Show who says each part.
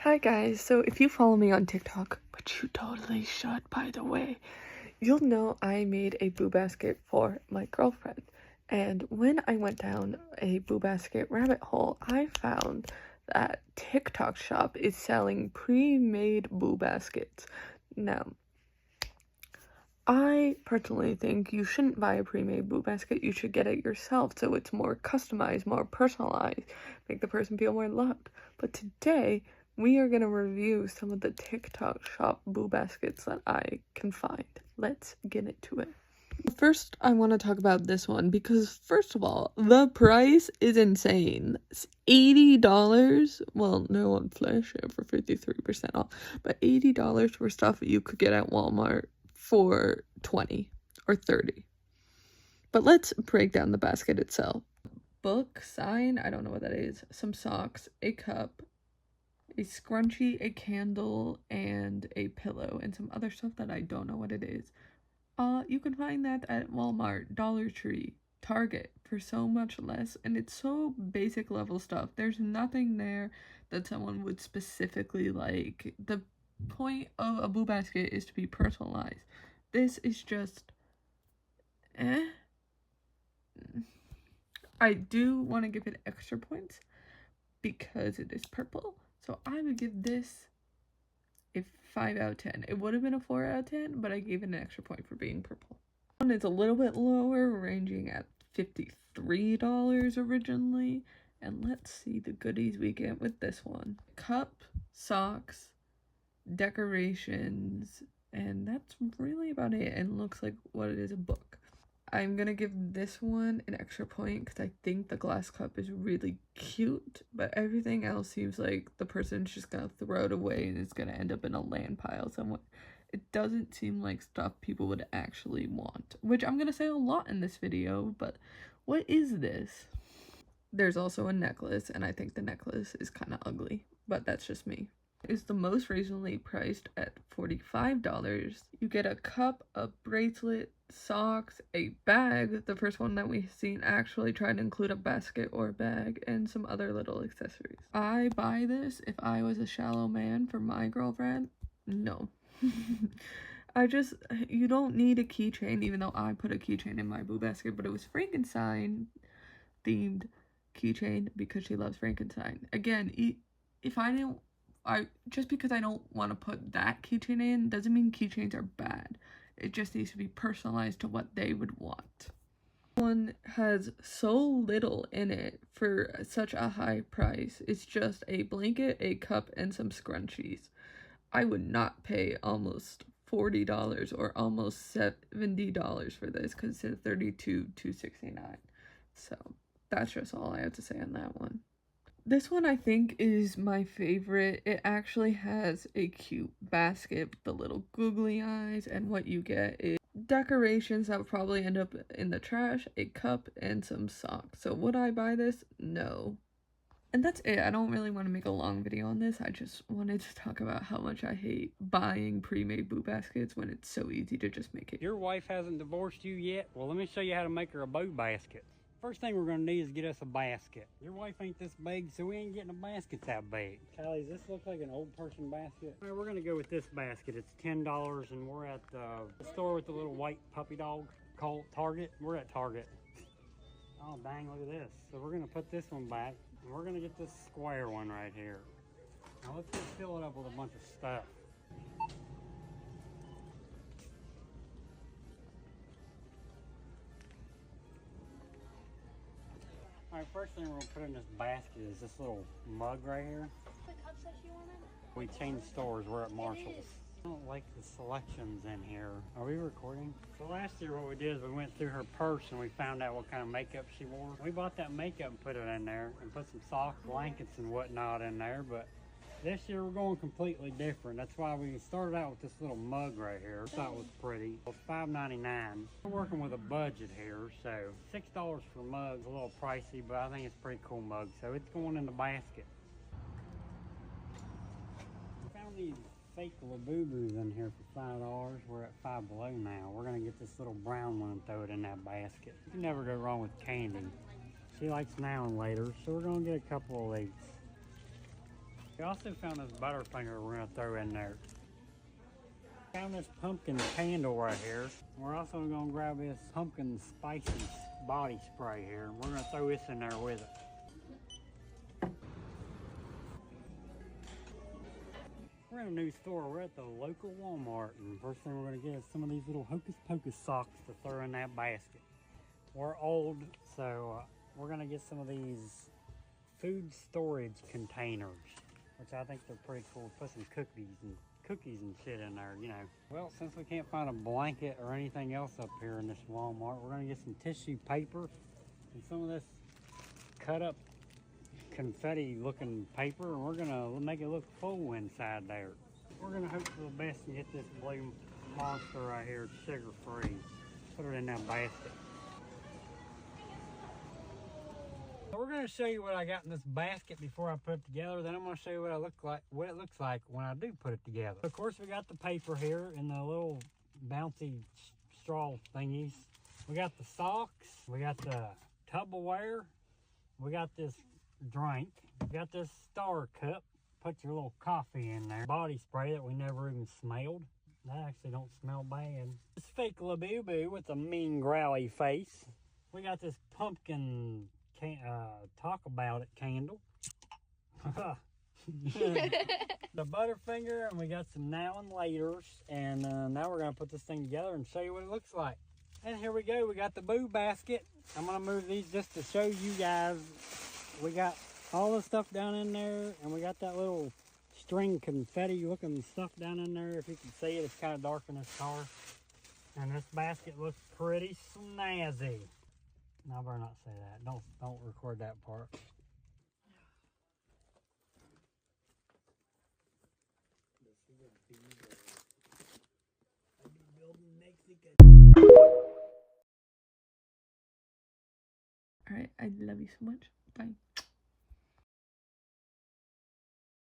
Speaker 1: Hi guys, so if you follow me on TikTok, which you totally should by the way, you'll know I made a boo basket for my girlfriend. And when I went down a boo basket rabbit hole, I found that TikTok shop is selling pre-made boo baskets. Now, I personally think you shouldn't buy a pre-made boo basket, you should get it yourself so it's more customized, more personalized, make the person feel more loved. But today, we are going to review some of the TikTok shop boo baskets that I can find. Let's get into it. First, I want to talk about this one because, first of all, the price is insane. It's $80. Well, no on Flash for 53% off, but $80 for stuff you could get at Walmart for 20 or 30. But let's break down the basket itself. Book, sign, I don't know what that is, some socks, a cup, a scrunchie, a candle, and a pillow, and some other stuff that I don't know what it is. You can find that at Walmart, Dollar Tree, Target for so much less, and it's so basic level stuff. There's nothing there that someone would specifically like. The point of a boo basket is to be personalized. This is just I do want to give it extra points because it is purple, so I would give this a 5 out of 10. It would have been a 4 out of 10, but I gave it an extra point for being purple. One is a little bit lower, ranging at $53 originally. And let's see the goodies we get with this one. Cup, socks, decorations, and that's really about it. And looks like what it is, a book. I'm gonna give this one an extra point because I think the glass cup is really cute, but everything else seems like the person's just gonna throw it away and it's gonna end up in a land pile somewhere. It doesn't seem like stuff people would actually want, which I'm gonna say a lot in this video, but what is this? There's also a necklace, and I think the necklace is kind of ugly, but that's just me. Is the most reasonably priced at $45. You get a cup, a bracelet, socks, a bag. The first one that we've seen actually tried to include a basket or a bag, and some other little accessories. I buy this if I was a shallow man for my girlfriend. No. You don't need a keychain, even though I put a keychain in my boo basket, but it was Frankenstein themed keychain because she loves Frankenstein. Again, if just because I don't want to put that keychain in doesn't mean keychains are bad. It just needs to be personalized to what they would want. One has so little in it for such a high price. It's just a blanket, a cup, and some scrunchies. I would not pay almost $40 or almost $70 for this because it's $32.69. So that's just all I have to say on that one. This one I think is my favorite. It actually has a cute basket with the little googly eyes, and what you get is decorations that would probably end up in the trash, a cup, and some socks. So would I buy this? No. And that's it. I don't really want to make a long video on this. I just wanted to talk about how much I hate buying pre-made boo baskets when it's so easy to just make it.
Speaker 2: Your wife hasn't divorced you yet? Well, let me show you how to make her a boo basket. First thing we're going to need is get us a basket. Your wife ain't this big, so we ain't getting a basket that big. Callie, does this look like an old person basket? All right, we're going to go with this basket. It's $10, and we're at the store with the little white puppy dog called Target. We're at Target. Oh, dang, look at this. So we're going to put this one back, and we're going to get this square one right here. Now let's just fill it up with a bunch of stuff. Alright, first thing we're going to put in this basket is this little mug right here.
Speaker 3: The cups that you wanted?
Speaker 2: We changed stores, we're at Marshall's. I don't like the selections in here. Are we recording? So last year what we did is we went through her purse and we found out what kind of makeup she wore. We bought that makeup and put it in there and put some socks, blankets and whatnot in there, but this year we're going completely different. That's why we started out with this little mug right here. I thought it was pretty. It was $5.99. We're working with a budget here, so $6 for mugs, a little pricey, but I think it's a pretty cool mug, so it's going in the basket. We found these fake Labubus in here for $5. We're at Five Below now. We're gonna get this little brown one and throw it in that basket. You can never go wrong with candy. She likes now and later, so we're gonna get a couple of these. We also found this Butterfinger we're gonna throw in there. Found this pumpkin candle right here. We're also gonna grab this pumpkin spicy body spray here. We're gonna throw this in there with it. We're in a new store. We're at the local Walmart, and first thing we're gonna get is some of these little Hocus Pocus socks to throw in that basket. We're old, so we're gonna get some of these food storage containers, which I think they're pretty cool. Put some cookies and shit in there, you know. Well, since we can't find a blanket or anything else up here in this Walmart, we're gonna get some tissue paper and some of this cut up confetti looking paper, and we're gonna make it look full inside there. We're gonna hope for the best and get this blue monster right here, sugar free. Put it in that basket. So we're going to show you what I got in this basket before I put it together. Then I'm going to show you what it looks like when I do put it together. Of course, we got the paper here in the little bouncy straw thingies. We got the socks. We got the Tupperware. We got this drink. We got this star cup. Put your little coffee in there. Body spray that we never even smelled. That actually don't smell bad. This fake Labubu with a mean growly face. We got this pumpkin talk about it candle. The Butterfinger, and we got some now and laters, and now we're gonna put this thing together and show you what it looks like. And here we go, we got the boo basket. I'm gonna move these just to show you guys. We got all the stuff down in there, and we got that little string confetti looking stuff down in there. If you can see it, it's kind of dark in this car. And this basket looks pretty snazzy. No, I better not say that. Don't record that part.
Speaker 1: Alright, I love you so much. Bye.